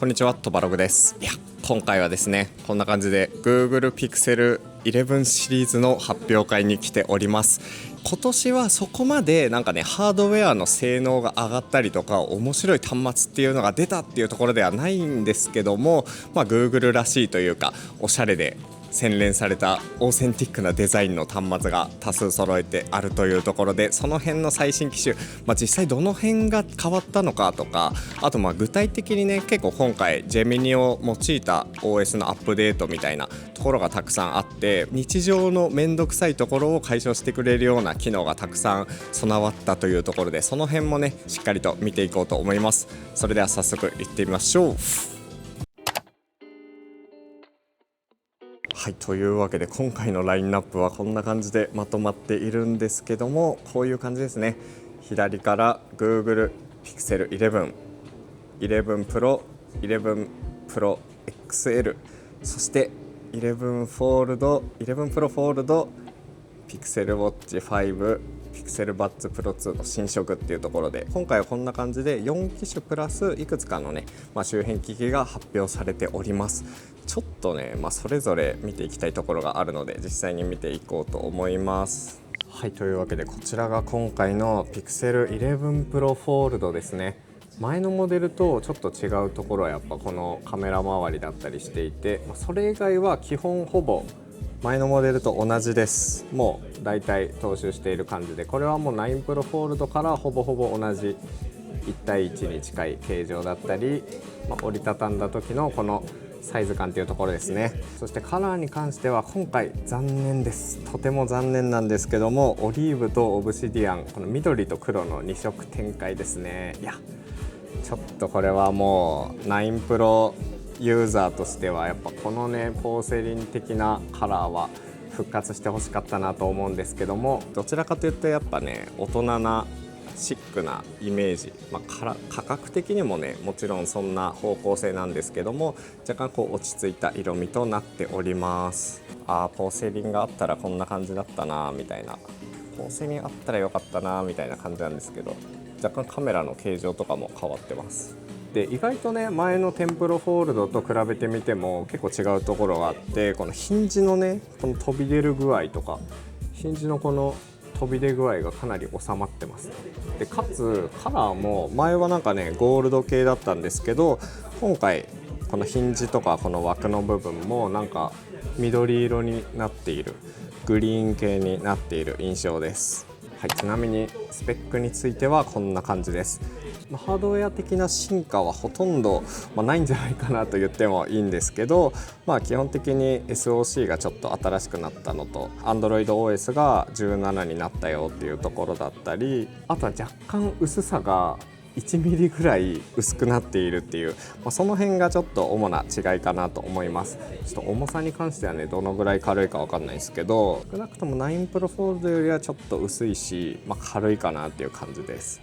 こんにちは、トバログです。今回はですね、こんな感じで Google Pixel 11シリーズの発表会に来ております。今年はそこまでハードウェアの性能が上がったりとか面白い端末っていうのが出たっていうところではないんですけども、Google らしいというかおしゃれで洗練されたオーセンティックなデザインの端末が多数揃えてあるというところで、その辺の最新機種、実際どの辺が変わったのかとか、あと具体的にね、結構今回ジェミニを用いた OS のアップデートみたいなところがたくさんあって、日常のめんどくさいところを解消してくれるような機能がたくさん備わったというところで、その辺もねしっかりと見ていこうと思います。それでは早速いってみましょう。はい、というわけで今回のラインナップはこんな感じでまとまっているんですけども、こういう感じですね。左から Google Pixel 11、11 Pro、11 Pro XL、そして11 Fold、11 Pro Fold、Pixel Watch 5、Pixel Buds Pro 2の新色っていうところで、今回はこんな感じで4機種プラスいくつかのね、周辺機器が発表されております。ちょっとね、それぞれ見ていきたいところがあるので実際に見ていこうと思います。はい、というわけでこちらが今回の Pixel 11 Pro Fold ですね。前のモデルとちょっと違うところはやっぱこのカメラ周りだったりしていて、それ以外は基本ほぼ前のモデルと同じです。もうだいたい踏襲している感じで、これはもう9 Pro Fold からほぼほぼ同じ1対1に近い形状だったり、折りたたんだ時のこのサイズ感というところですね。そしてカラーに関しては今回残念です。とても残念なんですけども、オリーブとオブシディアン、この緑と黒の2色展開ですね。いやちょっとこれはもう9 Pro ユーザーとしてはやっぱこのねポーセリン的なカラーは復活してほしかったなと思うんですけども、どちらかというとやっぱね大人なシックなイメージ、価格的にもねもちろんそんな方向性なんですけども、若干落ち着いた色味となっております。ポーセリンがあったらこんな感じだったなみたいな、ポーセリンあったらよかったなみたいな感じなんですけど、若干カメラの形状とかも変わってます。で意外とね前の10 Pro Fold と比べてみても結構違うところがあって、このヒンジのねこの飛び出る具合とか、ヒンジのこの飛び出具合がかなり収まってます。でかつカラーも前はゴールド系だったんですけど、今回このヒンジとかこの枠の部分も緑色になっている、グリーン系になっている印象です。はい、ちなみにスペックについてはこんな感じです。ハードウェア的な進化はほとんど、ないんじゃないかなと言ってもいいんですけど、基本的に SoC がちょっと新しくなったのと AndroidOS が17になったよっていうところだったり、あとは若干薄さが1ミリぐらい薄くなっているっていう、その辺がちょっと主な違いかなと思います。ちょっと重さに関してはねどのぐらい軽いか分かんないですけど、少なくとも9 Pro Fold よりはちょっと薄いし、軽いかなっていう感じです。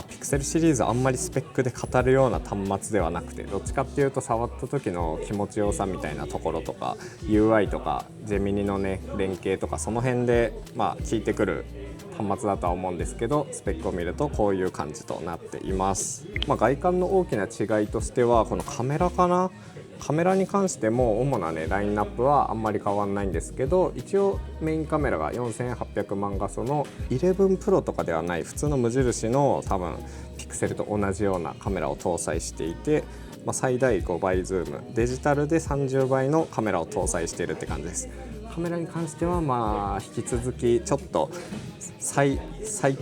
ピクセルシリーズあんまりスペックで語るような端末ではなくて、どっちかっていうと触った時の気持ちよさみたいなところとか UI とかジェミニのね連携とかその辺で効いてくる端末だとは思うんですけど、スペックを見るとこういう感じとなっています。外観の大きな違いとしてはこのカメラかな。カメラに関しても主なラインナップはあんまり変わらないんですけど、一応メインカメラが4800万画素の11 Pro とかではない普通の無印の多分ピクセルと同じようなカメラを搭載していて、最大5倍ズーム、デジタルで30倍のカメラを搭載しているって感じです。カメラに関しては引き続きちょっと最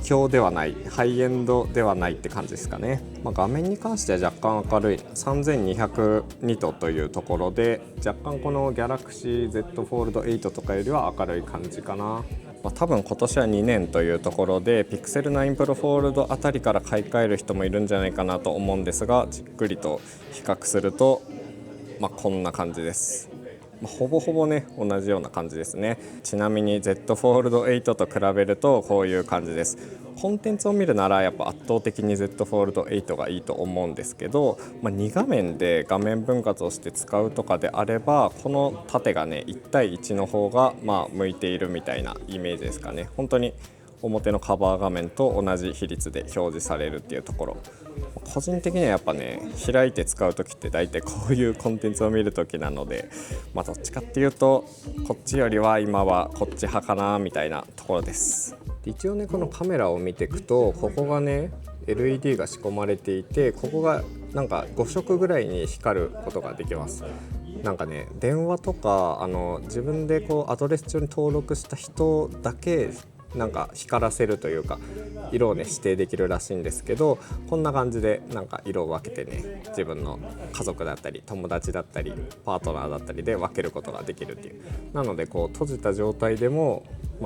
強ではない、ハイエンドではないって感じですかね。画面に関しては若干明るい3200ニトというところで、若干この Galaxy Z Fold 8とかよりは明るい感じかな。多分今年は2年というところで Pixel 9 Pro Fold あたりから買い替える人もいるんじゃないかなと思うんですが、じっくりと比較するとこんな感じです。ほぼほぼね同じような感じですね。ちなみに Z Fold 8と比べるとこういう感じです。コンテンツを見るならやっぱ圧倒的に Z Fold 8がいいと思うんですけど、2画面で画面分割をして使うとかであればこの縦がね1対1の方が向いているみたいなイメージですかね。本当に表のカバー画面と同じ比率で表示されるっていうところ、個人的にはやっぱね開いて使う時って大体こういうコンテンツを見る時なので、どっちかっていうとこっちよりは今はこっち派かなみたいなところです。で一応ねこのカメラを見ていくとここがね LED が仕込まれていて、ここがなんか5色ぐらいに光ることができます。なんかね電話とか自分でこうアドレス帳に登録した人だけなんか光らせるというか色をね指定できるらしいんですけど、こんな感じでなんか色を分けてね自分の家族だったり友達だったりパートナーだったりで分けることができるっていう。なのでこう閉じた状態でも、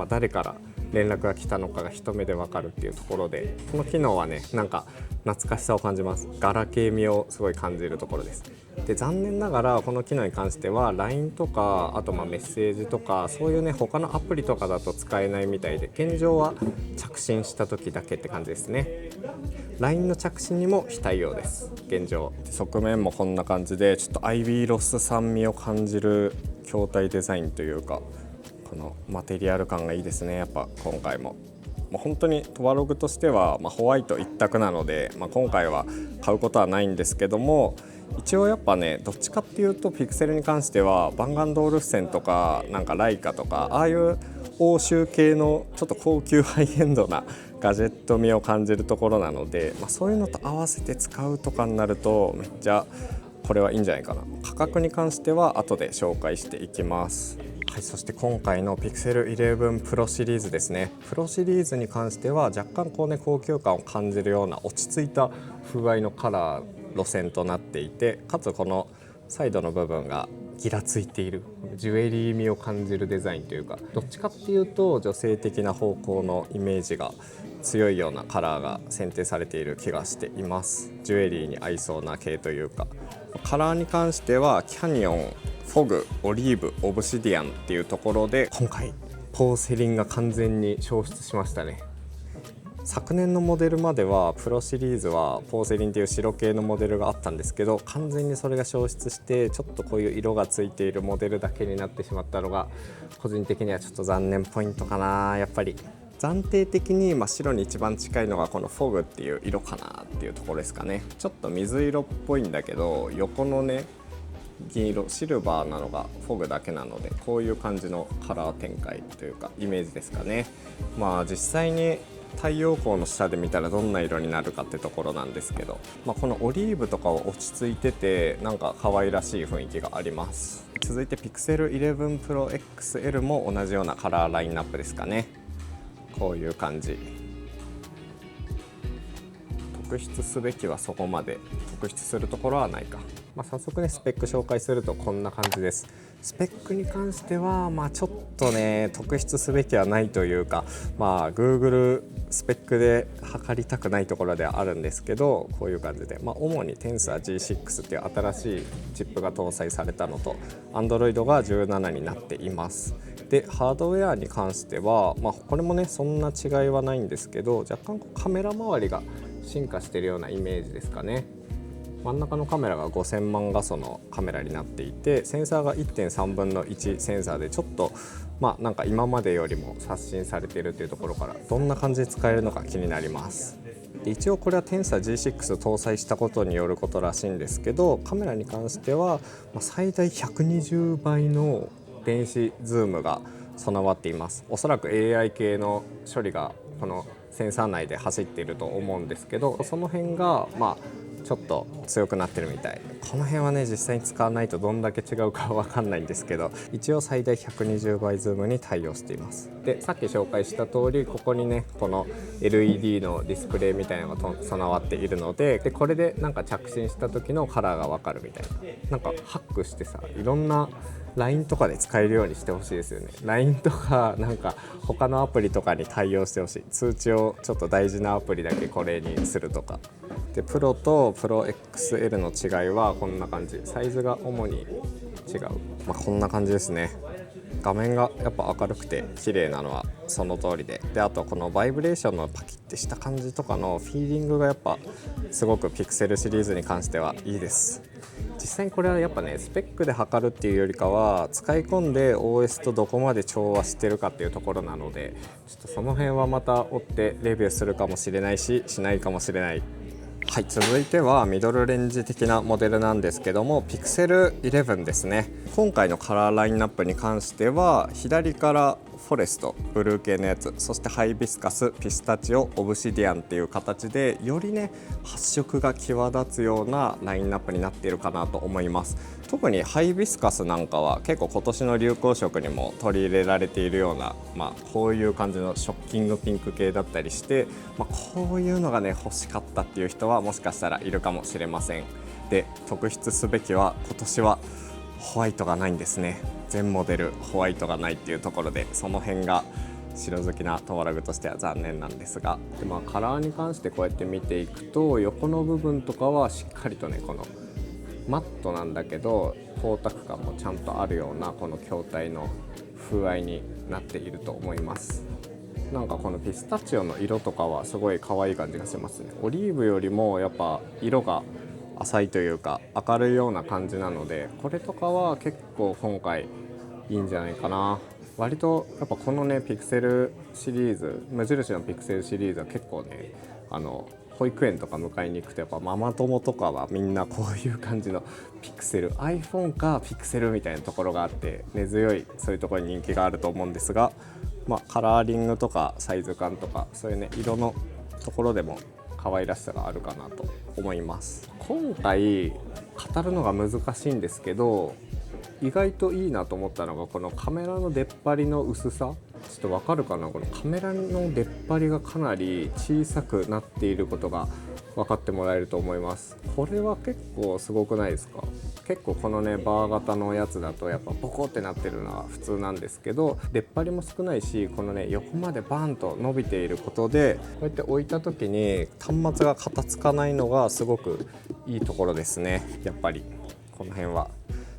誰から連絡が来たのかが一目で分かるっていうところで、この機能はねなんか懐かしさを感じます。ガラケー味をすごい感じるところです。で残念ながらこの機能に関しては LINE とかあとメッセージとかそういうね他のアプリとかだと使えないみたいで、現状は着信した時だけって感じですね。 LINE の着信にも非対応です現状。側面もこんな感じでちょっとアイビーロス酸味を感じる筐体デザインというか、このマテリアル感がいいですね。やっぱ今回も本当にトワログとしては、ホワイト一択なので、今回は買うことはないんですけども、一応やっぱねどっちかっていうとピクセルに関してはバンガンドールフセンとかなんかライカとかああいう欧州系のちょっと高級ハイエンドなガジェット味を感じるところなので、そういうのと合わせて使うとかになるとめっちゃこれはいいんじゃないかな。価格に関しては後で紹介していきます。はい、そして今回の Pixel 11 Pro シリーズですね。プロシリーズに関しては若干こうね高級感を感じるような落ち着いた風合いのカラー路線となっていて、かつこのサイドの部分がギラついているジュエリー味を感じるデザインというか、どっちかっていうと女性的な方向のイメージが強いようなカラーが選定されている気がしています。ジュエリーに合いそうな系というか、カラーに関してはキャニオン、フォグ、オリーブ、オブシディアンっていうところで、今回ポーセリンが完全に消失しましたね。昨年のモデルまではプロシリーズはポーセリンっていう白系のモデルがあったんですけど、完全にそれが消失してちょっとこういう色がついているモデルだけになってしまったのが個人的にはちょっと残念ポイントかな。やっぱり暫定的に白に一番近いのがこのフォグっていう色かなっていうところですかね。ちょっと水色っぽいんだけど横のね銀色シルバーなのがフォグだけなので、こういう感じのカラー展開というかイメージですかね。実際に太陽光の下で見たらどんな色になるかってところなんですけど、このオリーブとかは落ち着いててなんか可愛らしい雰囲気があります。続いて Pixel 11 Pro XL も同じようなカラーラインナップですかね。こういう感じ。特筆すべきはそこまで特筆するところはないか。早速ねスペック紹介するとこんな感じです。スペックに関してはちょっとね特筆すべきはないというか、Google スペックで測りたくないところではあるんですけど、こういう感じで、主に Tensor G6 っていう新しいチップが搭載されたのと Android が17になっています。でハードウェアに関しては、これもねそんな違いはないんですけど、若干カメラ周りが進化しているようなイメージですかね。真ん中のカメラが5000万画素のカメラになっていて、センサーが 1.3 分の1センサーでちょっとなんか今までよりも刷新されているというところからどんな感じで使えるのか気になります。で一応これは Tensor G6 搭載したことによることらしいんですけど、カメラに関しては最大120倍の電子ズームが備わっています。おそらく AI 系の処理がこのセンサー内で走っていると思うんですけど、その辺がちょっと強くなってるみたい。この辺はね実際に使わないとどんだけ違うかわかんないんですけど、一応最大120倍ズームに対応しています。でさっき紹介した通りここにねこの LED のディスプレイみたいなのが備わっているので、これでなんか着信した時のカラーがわかるみたいな、なんかハックしてさいろんなLINE とかで使えるようにしてほしいですよね。 LINE とかなんか他のアプリとかに対応してほしい。通知をちょっと大事なアプリだけこれにするとかで、プロとプロ XL の違いはこんな感じ。サイズが主に違う、こんな感じですね。画面がやっぱ明るくて綺麗なのはその通りで、あとこのバイブレーションのパキッてした感じとかのフィーリングがやっぱすごく Pixel シリーズに関してはいいです。実際にこれはやっぱねスペックで測るっていうよりかは使い込んで OS とどこまで調和してるかっていうところなので、ちょっとその辺はまた追ってレビューするかもしれないししないかもしれない。はい、続いてはミドルレンジ的なモデルなんですけども、ピクセル11ですね。今回のカラーラインナップに関しては、左からフォレストブルー系のやつ、そしてハイビスカス、ピスタチオ、オブシディアンっていう形で、よりね発色が際立つようなラインナップになっているかなと思います。特にハイビスカスなんかは結構今年の流行色にも取り入れられているような、こういう感じのショッキングピンク系だったりして、こういうのがね欲しかったっていう人はもしかしたらいるかもしれません。で、特筆すべきは今年はホワイトがないんですね。全モデルホワイトがないっていうところで、その辺が白好きなトワラグとしては残念なんですが、で、カラーに関してこうやって見ていくと、横の部分とかはしっかりとね、このマットなんだけど光沢感もちゃんとあるようなこの筐体の風合いになっていると思います。なんかこのピスタチオの色とかはすごい可愛い感じがしますね。オリーブよりもやっぱ色が浅いというか明るいような感じなので、これとかは結構今回いいんじゃないかな。割とやっぱこのねピクセルシリーズ、無印のピクセルシリーズは結構ね、保育園とか迎えに行くとやっぱママ友とかはみんなこういう感じのピクセル、 iPhone かピクセルみたいなところがあって、根強いそういうところに人気があると思うんですが、カラーリングとかサイズ感とかそういうね色のところでも可愛らしさがあるかなと思います。今回語るのが難しいんですけど、意外といいなと思ったのがこのカメラの出っ張りの薄さ。ちょっとわかるかな、このカメラの出っ張りがかなり小さくなっていることが分かってもらえると思います。これは結構すごくないですか。結構このねバー型のやつだとやっぱボコってなってるのは普通なんですけど、出っ張りも少ないし、このね横までバーンと伸びていることで、こうやって置いた時に端末が片付かないのがすごくいいところですね。やっぱりこの辺は。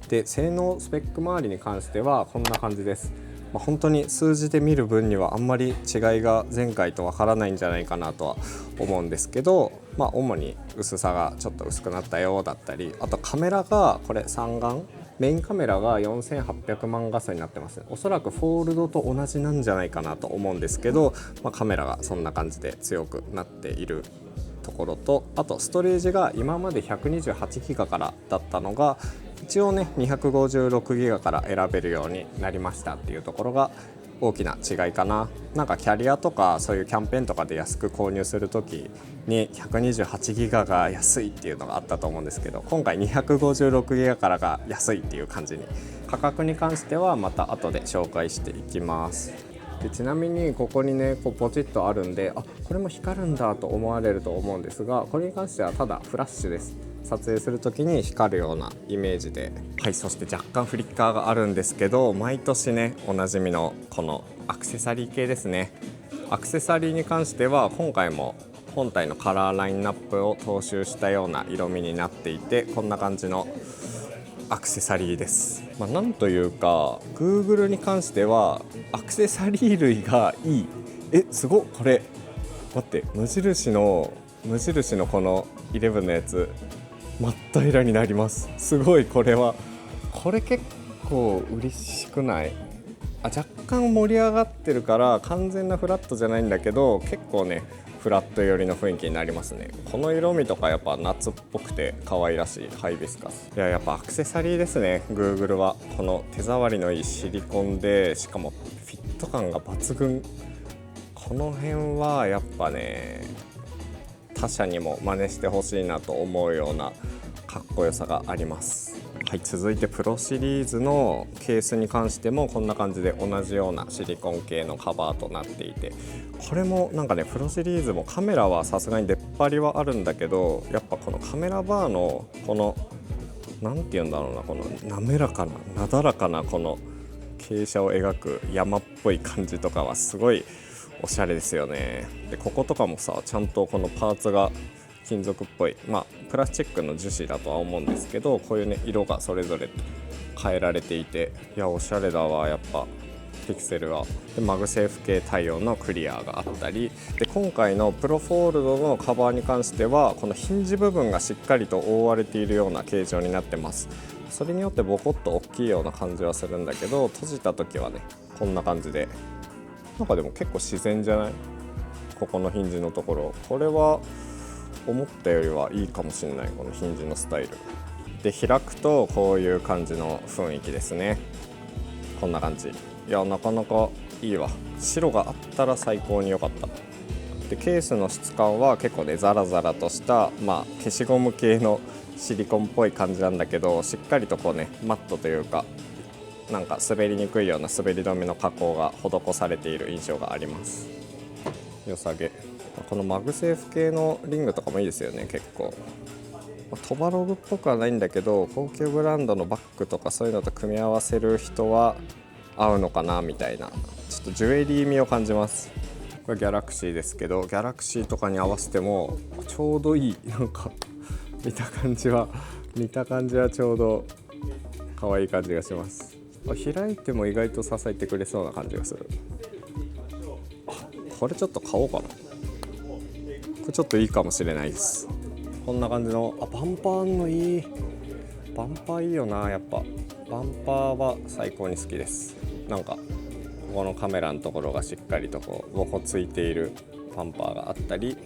で、性能スペック周りに関してはこんな感じです。本当に数字で見る分にはあんまり違いが前回とわからないんじゃないかなとは思うんですけど、主に薄さがちょっと薄くなったようだったり、あとカメラがこれ3眼、メインカメラが4800万画素になってます。おそらくフォールドと同じなんじゃないかなと思うんですけど、カメラがそんな感じで強くなっているところと、あとストレージが今まで128ギガからだったのが一応ね256ギガから選べるようになりましたっていうところが大きな違いかな。なんかキャリアとかそういうキャンペーンとかで安く購入するときに128ギガが安いっていうのがあったと思うんですけど、今回256ギガからが安いっていう感じに。価格に関してはまた後で紹介していきます。で、ちなみにここにねこうポチッとあるんで、これも光るんだと思われると思うんですが、これに関してはただフラッシュです。撮影する時に光るようなイメージで、はい。そして若干フリッカーがあるんですけど、毎年ねおなじみのこのアクセサリー系ですね。アクセサリーに関しては今回も本体のカラーラインナップを踏襲したような色味になっていて、こんな感じのアクセサリーです。なんというか Google に関してはアクセサリー類がいい。すごっ。これ待って、無印のこの11のやつ真っ平らになります。すごい。これ結構嬉しくない？若干盛り上がってるから完全なフラットじゃないんだけど、結構ねフラット寄りの雰囲気になりますね。この色味とかやっぱ夏っぽくて可愛らしいハイビスカス。やっぱアクセサリーですね。 Google はこの手触りのいいシリコンで、しかもフィット感が抜群。この辺はやっぱね他社にも真似してほしいなと思うようなかっこよさがあります。はい。続いてプロシリーズのケースに関してもこんな感じで同じようなシリコン系のカバーとなっていて、これもなんかねプロシリーズもカメラはさすがに出っ張りはあるんだけど、やっぱこのカメラバーのこのなんていうんだろうな、この滑らかななだらかなこの傾斜を描く山っぽい感じとかはすごいおしゃれですよね。で、こことかもさちゃんとこのパーツが金属っぽい、プラスチックの樹脂だとは思うんですけど、こういうね色がそれぞれ変えられていて、いやおしゃれだわやっぱピクセルは。で、マグセーフ系対応のクリアがあったりで、今回のプロフォールドのカバーに関してはこのヒンジ部分がしっかりと覆われているような形状になってます。それによってボコッと大きいような感じはするんだけど、閉じた時はねこんな感じで、なんかでも結構自然じゃない？ここのヒンジのところ、これは思ったよりはいいかもしれない、このヒンジのスタイルで。開くとこういう感じの雰囲気ですね。こんな感じ。いや、なかなかいいわ。白があったら最高に良かった。でケースの質感は結構ねザラザラとした、消しゴム系のシリコンっぽい感じなんだけど、しっかりとこうねマットというか、なんか滑りにくいような滑り止めの加工が施されている印象があります。良さげ。このマグセーフ系のリングとかもいいですよね。結構トバログっぽくはないんだけど、高級ブランドのバッグとかそういうのと組み合わせる人は合うのかなみたいな、ちょっとジュエリー味を感じます。これギャラクシーですけど、ギャラクシーとかに合わせてもちょうどいい。なんか見た感じはちょうど可愛い感じがします。開いても意外と支えてくれそうな感じがする。これちょっと買おうかな。これちょっといいかもしれないです。こんな感じのバンパーのいい。バンパーいいよな。やっぱバンパーは最高に好きです。なんかこのカメラのところがしっかりとこうボコついているバンパーがあったり、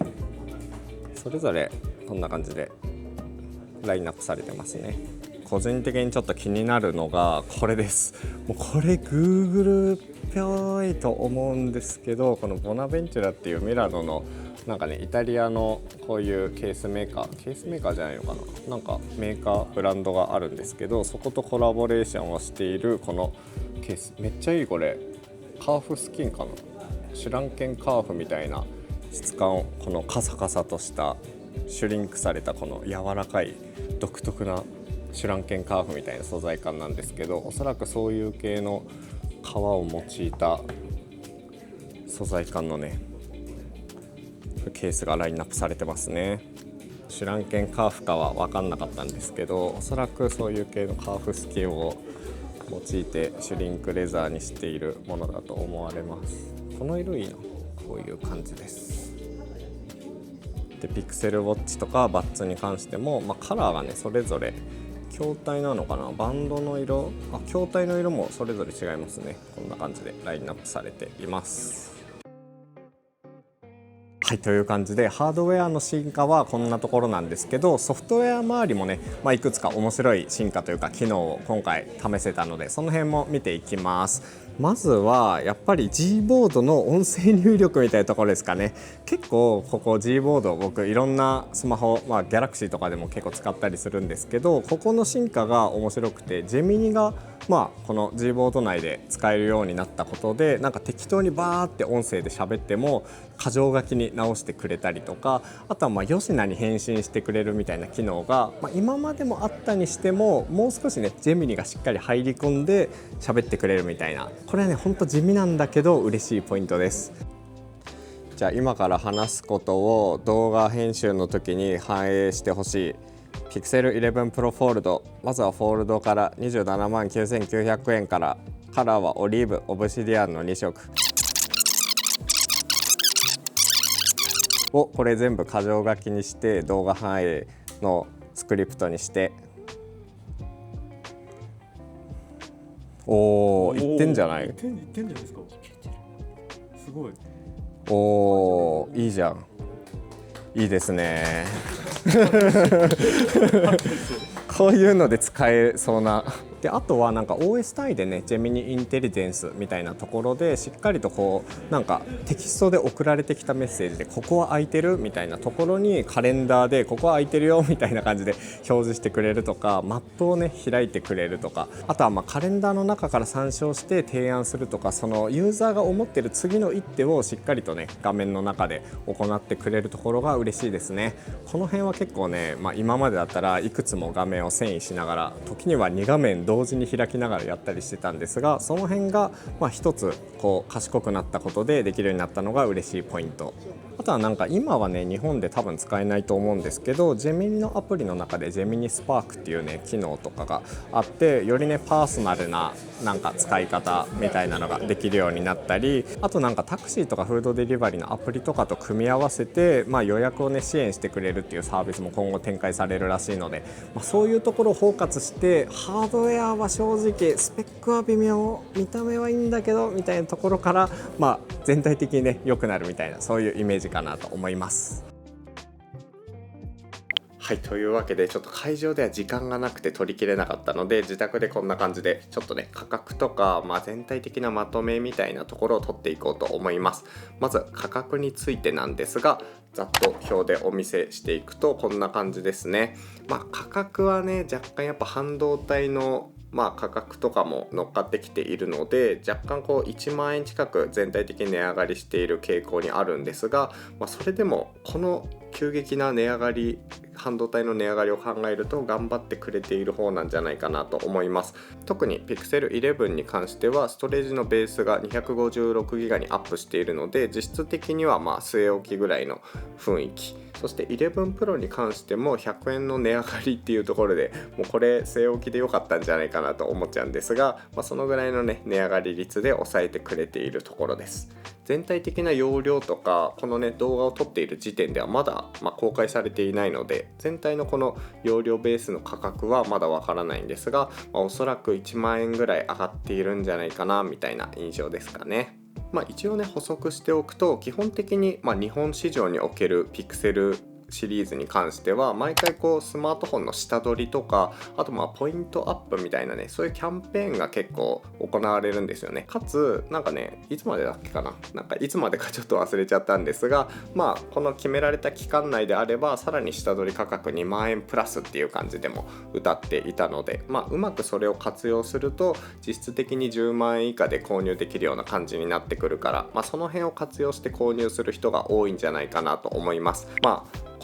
それぞれこんな感じでラインナップされてますね。個人的にちょっと気になるのがこれです。もうこれ Google っぽいと思うんですけど、このボナベンチュラっていうミラノのなんかねイタリアのこういうケースメーカーじゃないのかな、なんかメーカーブランドがあるんですけど、そことコラボレーションをしているこのケースめっちゃいい。これカーフスキンかな、シュランケンカーフみたいな質感を、このカサカサとしたシュリンクされたこの柔らかい独特なシュランケンカーフみたいな素材感なんですけど、おそらくそういう系の革を用いた素材感のねケースがラインナップされてますね。シュランケンカーフかは分かんなかったんですけど、おそらくそういう系のカーフスキンを用いてシュリンクレザーにしているものだと思われます。この色いいな。こういう感じです。でピクセルウォッチとかバッツに関しても、カラーがねそれぞれ筐体なのかな、バンドの色、筐体の色もそれぞれ違いますね。こんな感じでラインナップされています。はい、という感じでハードウェアの進化はこんなところなんですけど、ソフトウェア周りもね、いくつか面白い進化というか機能を今回試せたので、その辺も見ていきます。まずはやっぱり G ボードの音声入力みたいなところですかね。結構ここ G ボード僕いろんなスマホ、ギャラクシーとかでも結構使ったりするんですけど、ここの進化が面白くて、ジェミニがこの G ボード内で使えるようになったことで、なんか適当にバーって音声で喋っても箇条書きに直してくれたりとか、あとは吉名に返信してくれるみたいな機能が、今までもあったにしてももう少しねジェミニがしっかり入り込んで喋ってくれるみたいな、これはねほんと地味なんだけど嬉しいポイントです。じゃあ今から話すことを動画編集の時に反映してほしいPixel 11 Pro フォールド、まずはフォールドから27万9900円から、カラーはオリーブ、オブシディアンの2色をこれ全部箇条書きにして動画反映のスクリプトにして、いってんじゃない？いってんじゃないですか。すごい。いいじゃん。いいですね。こういうので使えそうな。であとはなんか OS 単位でねジェミニインテリジェンスみたいなところでしっかりとこうなんかテキストで送られてきたメッセージでここは空いてるみたいなところにカレンダーでここは空いてるよみたいな感じで表示してくれるとか、マップをね開いてくれるとか、あとはカレンダーの中から参照して提案するとか、そのユーザーが思ってる次の一手をしっかりとね画面の中で行ってくれるところが嬉しいですね。この辺は結構ね、今までだったらいくつも画面を遷移しながら、時には2画面同時に開きながらやったりしてたんですが、その辺が一つこう賢くなったことでできるようになったのが嬉しいポイント。あとはなんか今はね日本で多分使えないと思うんですけど、ジェミニのアプリの中でジェミニスパークっていうね機能とかがあって、よりねパーソナルななんか使い方みたいなのができるようになったり、あとなんかタクシーとかフードデリバリーのアプリとかと組み合わせて、予約をね支援してくれるっていうサービスも今後展開されるらしいので、そういうところを包括して、ハードウェアは正直スペックは微妙、見た目はいいんだけどみたいなところから、全体的にね良くなるみたいな、そういうイメージかなと思います。はい、というわけでちょっと会場では時間がなくて撮りきれなかったので、自宅でこんな感じでちょっとね価格とか、全体的なまとめみたいなところを撮っていこうと思います。まず価格についてなんですが、ざっと表でお見せしていくとこんな感じですね。価格はね若干やっぱ半導体の価格とかも乗っかってきているので、若干こう1万円近く全体的に値上がりしている傾向にあるんですが、それでもこの急激な値上がり、半導体の値上がりを考えると頑張ってくれている方なんじゃないかなと思います。特に Pixel 11に関してはストレージのベースが 256GB にアップしているので、実質的には据え置きぐらいの雰囲気。そして11 Pro に関しても100円の値上がりっていうところで、もうこれ据え置きで良かったんじゃないかなと思っちゃうんですが、そのぐらいのね値上がり率で抑えてくれているところです。全体的な容量とかこのね動画を撮っている時点ではまだ公開されていないので、全体のこの容量ベースの価格はまだわからないんですが、おそらく1万円ぐらい上がっているんじゃないかなみたいな印象ですかね。一応ね補足しておくと、基本的に日本市場におけるピクセルシリーズに関しては毎回こうスマートフォンの下取りとか、あとポイントアップみたいなね、そういうキャンペーンが結構行われるんですよね。かついつまでだっけかな、いつまでかちょっと忘れちゃったんですが、この決められた期間内であればさらに下取り価格2万円プラスっていう感じでも謳っていたので、うまくそれを活用すると実質的に10万円以下で購入できるような感じになってくるから、その辺を活用して購入する人が多いんじゃないかなと思います。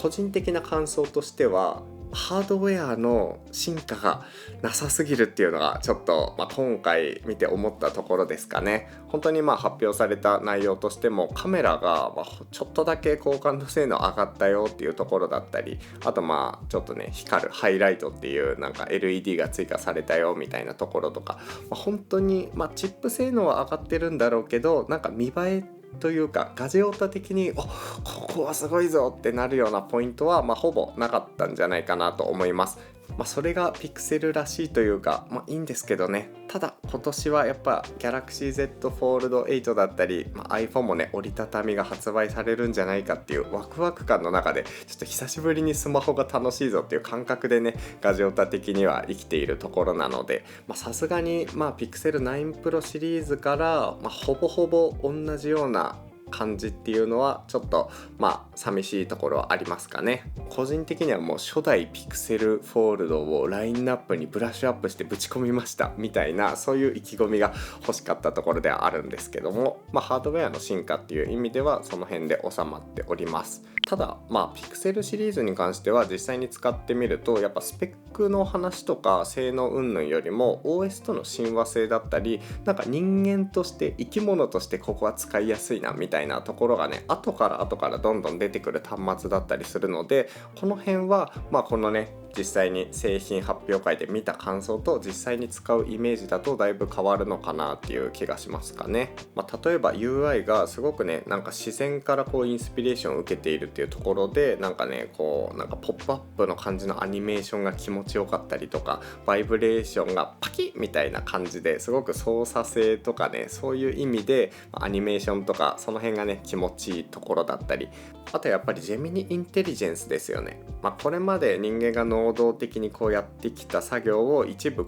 個人的な感想としては、ハードウェアの進化がなさすぎるっていうのがちょっと、今回見て思ったところですかね。本当に発表された内容としてもカメラがちょっとだけ高感度性能上がったよっていうところだったり、あとちょっとね光るハイライトっていうLED が追加されたよみたいなところとか、本当にチップ性能は上がってるんだろうけど、見栄えというかガジェオタ的にここはすごいぞってなるようなポイントはほぼなかったんじゃないかなと思います。それがピクセルらしいというか、いいんですけどね。ただ今年はやっぱ Galaxy Z Fold 8だったり、iPhone もね折りたたみが発売されるんじゃないかっていうワクワク感の中で、ちょっと久しぶりにスマホが楽しいぞっていう感覚でねガジェオタ的には生きているところなので、さすがにPixel 9 Pro シリーズからほぼほぼ同じような感じっていうのはちょっと寂しいところはありますかね。個人的にはもう初代ピクセルフォールドをラインナップにブラッシュアップしてぶち込みましたみたいな、そういう意気込みが欲しかったところではあるんですけども、ハードウェアの進化っていう意味ではその辺で収まっております。ただピクセルシリーズに関しては実際に使ってみると、やっぱスペックの話とか性能云々よりも OS との親和性だったり、人間として生き物としてここは使いやすいなみたいなところがね後からどんどん出てくる端末だったりするので、この辺はこのね実際に製品発表会で見た感想と実際に使うイメージだとだいぶ変わるのかなっていう気がしますかね。例えば UI がすごくね自然からインスピレーションを受けているっていうところで、ポップアップの感じのアニメーションが気持ちよかったりとか、バイブレーションがパキッみたいな感じですごく操作性とかね、そういう意味でアニメーションとかその辺がね気持ちいいところだったり、あとやっぱりジェミニインテリジェンスですよね。これまで人間が能動的にやってきた作業を一部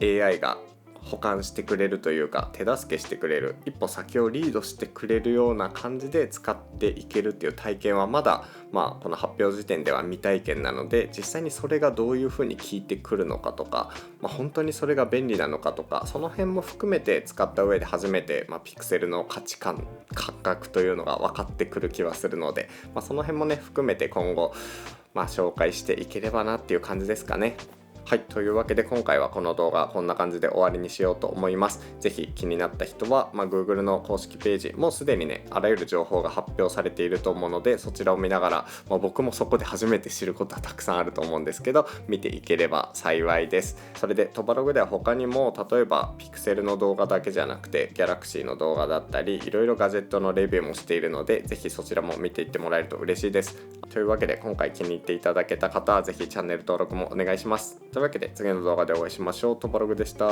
AI が補完してくれるというか手助けしてくれる、一歩先をリードしてくれるような感じで使っていけるっていう体験はまだこの発表時点では未体験なので、実際にそれがどういう風に効いてくるのかとか、本当にそれが便利なのかとか、その辺も含めて使った上で初めてピクセルの価値観感覚というのが分かってくる気はするので、その辺もね含めて今後紹介していければなっていう感じですかね。はい、というわけで今回はこの動画こんな感じで終わりにしようと思います。ぜひ気になった人は、Google の公式ページもうすでにねあらゆる情報が発表されていると思うので、そちらを見ながら、僕もそこで初めて知ることはたくさんあると思うんですけど、見ていければ幸いです。それでトバログでは他にも例えばピクセルの動画だけじゃなくて Galaxy の動画だったりいろいろガジェットのレビューもしているので、ぜひそちらも見ていってもらえると嬉しいです。というわけで今回気に入っていただけた方はぜひチャンネル登録もお願いします。というわけで次の動画でお会いしましょう。トバログでした。